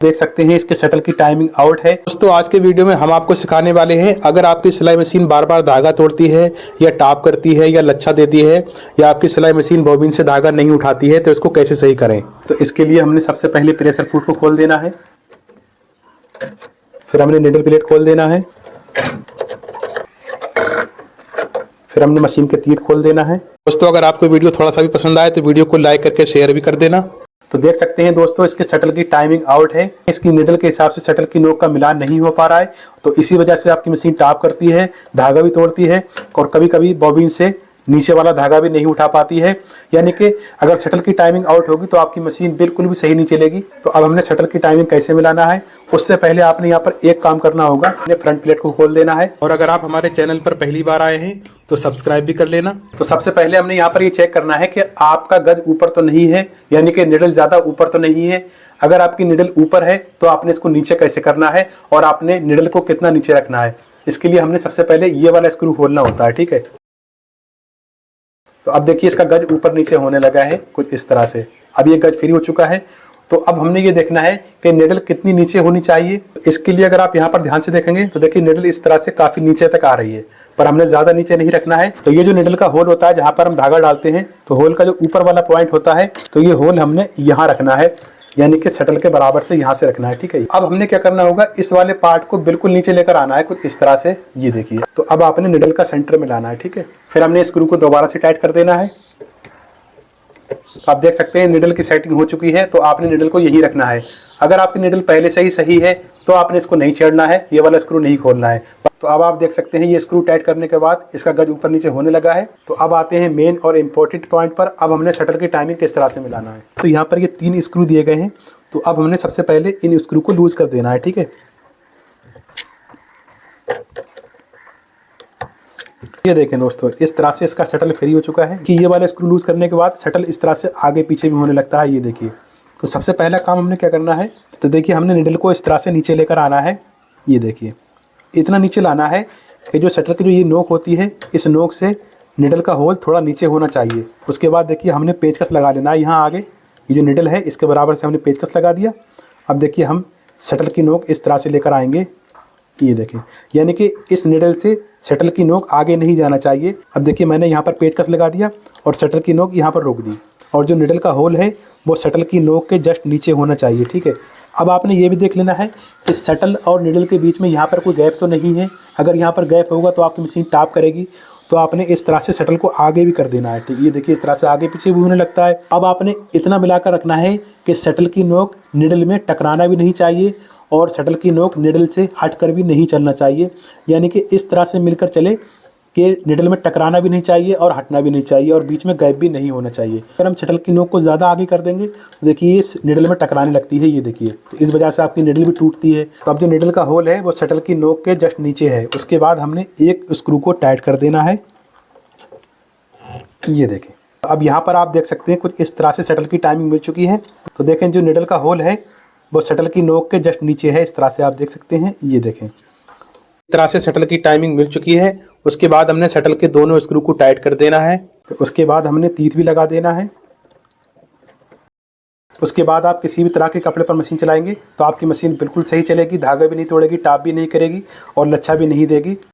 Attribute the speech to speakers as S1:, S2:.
S1: देख सकते हैं इसके शटल की टाइमिंग आउट है। दोस्तों आज के वीडियो में हम आपको सिखाने वाले हैं, अगर आपकी सिलाई मशीन बार बार धागा तोड़ती है या टाप करती है या लच्छा देती है या आपकी सिलाई मशीन बॉबिन से धागा नहीं उठाती है तो इसको कैसे सही करें। तो इसके लिए हमने सबसे पहले प्रेशर फुट को खोल देना है, फिर हमने निडल प्लेट खोल देना है, फिर हमने मशीन के तीर खोल देना है। दोस्तों अगर आपको वीडियो थोड़ा सा भी पसंद आए तो वीडियो को लाइक करके शेयर भी कर देना। तो देख सकते हैं दोस्तों इसके शटल की टाइमिंग आउट है। इसकी निडल के हिसाब से शटल की नोक का मिलान नहीं हो पा रहा है, तो इसी वजह से आपकी मशीन टाप करती है, धागा भी तोड़ती है और कभी कभी बॉबिन से नीचे वाला धागा भी नहीं उठा पाती है। यानी कि अगर शटल की टाइमिंग आउट होगी तो आपकी मशीन बिल्कुल भी सही नहीं चलेगी। तो अब हमने शटल की टाइमिंग कैसे मिलाना है, उससे पहले आपने यहाँ पर एक काम करना होगा, अपने फ्रंट प्लेट को खोल देना है। और अगर आप हमारे चैनल पर पहली बार आए हैं तो सब्सक्राइब भी कर लेना। तो सबसे पहले हमने यहाँ पर ये चेक करना है कि आपका गज ऊपर तो नहीं है, यानी कि निडल ज़्यादा ऊपर तो नहीं है। अगर आपकी निडल ऊपर है तो आपने इसको नीचे कैसे करना है और आपने निडल को कितना नीचे रखना है, इसके लिए हमने सबसे पहले ये वाला स्क्रू खोलना होता है। ठीक है, तो अब देखिए इसका गज ऊपर नीचे होने लगा है कुछ इस तरह से। अब ये गज फ्री हो चुका है। तो अब हमने ये देखना है कि निडल कितनी नीचे होनी चाहिए। तो इसके लिए अगर आप यहाँ पर ध्यान से देखेंगे तो देखिए निडल इस तरह से काफी नीचे तक आ रही है, पर हमने ज्यादा नीचे नहीं रखना है। तो ये जो निडल का होल होता है जहाँ पर हम धागा डालते हैं, तो होल का जो ऊपर वाला पॉइंट होता है, तो ये होल हमने यहाँ रखना है, यानी कि शटल के बराबर से यहाँ से रखना है। ठीक है, अब हमने क्या करना होगा, इस वाले पार्ट को बिल्कुल नीचे लेकर आना है कुछ इस तरह से। ये देखिए, तो अब आपने निडल का सेंटर में लाना है। ठीक है, फिर हमने स्क्रू को दोबारा से टाइट कर देना है। आप देख सकते हैं निडल की सेटिंग हो चुकी है, तो आपने निडल को यही रखना है। अगर आपकी निडल पहले से ही सही है तो आपने इसको नहीं छेड़ना है, ये वाला स्क्रू नहीं खोलना है। तो अब आप देख सकते हैं ये स्क्रू टाइट करने के बाद इसका गज ऊपर नीचे होने लगा है। तो अब आते हैं मेन और इम्पोर्टेंट पॉइंट पर। अब हमने शटल की टाइमिंग किस तरह से मिलाना है। तो यहाँ पर ये 3 स्क्रू दिए गए हैं, तो अब हमने सबसे पहले इन स्क्रू को लूज कर देना है। ठीक है, ये देखें दोस्तों, इस तरह से इसका शटल फ्री हो चुका है कि ये वाला स्क्रू लूज करने के बाद शटल इस तरह से आगे पीछे भी होने लगता है। ये देखिए, तो सबसे पहला काम हमने क्या करना है, तो देखिए हमने निडल को इस तरह से नीचे लेकर आना है। ये देखिए इतना नीचे लाना है कि जो शटल की जो ये नोक होती है, इस नोक से निडल का होल थोड़ा नीचे होना चाहिए। उसके बाद देखिए हमने पेचकस लगा लेना है यहाँ आगे, ये जो निडल है इसके बराबर से हमने पेचकस लगा दिया। अब देखिए हम शटल की नोक इस तरह से लेकर आएंगे। ये देखें, यानी कि इस निडल से शटल की नोक आगे नहीं जाना चाहिए। अब देखिए मैंने यहाँ पर पेचकस लगा दिया और शटल की नोक यहाँ पर रोक दी, और जो निडल का होल है वो शटल की नोक के जस्ट नीचे होना चाहिए। ठीक है, अब आपने ये भी देख लेना है कि शटल और निडल के बीच में यहाँ पर कोई गैप तो नहीं है। अगर यहाँ पर गैप होगा तो आपकी मशीन टाप करेगी। तो आपने इस तरह से शटल को आगे भी कर देना है। ठीक, ये देखिए इस तरह से आगे पीछे भी होने लगता है। अब आपने इतना मिलाकर रखना है कि शटल की नोक निडल में टकराना भी नहीं चाहिए और शटल की नोक निडल से हटकर भी नहीं चलना चाहिए। यानी कि इस तरह से मिलकर चले कि निडल में टकराना भी नहीं चाहिए और हटना भी नहीं चाहिए और बीच में गैप भी नहीं होना चाहिए। अगर हम शटल की नोक को ज़्यादा आगे कर देंगे तो देखिए इस निडल में टकराने लगती है। ये देखिए, तो इस वजह से आपकी निडल भी टूटती है। तो अब जो निडल का होल है वो शटल की नोक के जस्ट नीचे है। उसके बाद हमने एक स्क्रू को टाइट कर देना है। ये देखें, अब यहाँ पर आप देख सकते हैं कुछ इस तरह से शटल की टाइमिंग मिल चुकी है। तो देखें जो निडल का होल है वो शटल की नोक के जस्ट नीचे है, इस तरह से आप देख सकते हैं। ये देखें, इस तरह से शटल की टाइमिंग मिल चुकी है। उसके बाद हमने शटल के दोनों स्क्रू को टाइट कर देना है। तो उसके बाद हमने तीर भी लगा देना है। उसके बाद आप किसी भी तरह के कपड़े पर मशीन चलाएंगे तो आपकी मशीन बिल्कुल सही चलेगी, धागा भी नहीं तोड़ेगी, टाप भी नहीं करेगी और लच्छा भी नहीं देगी।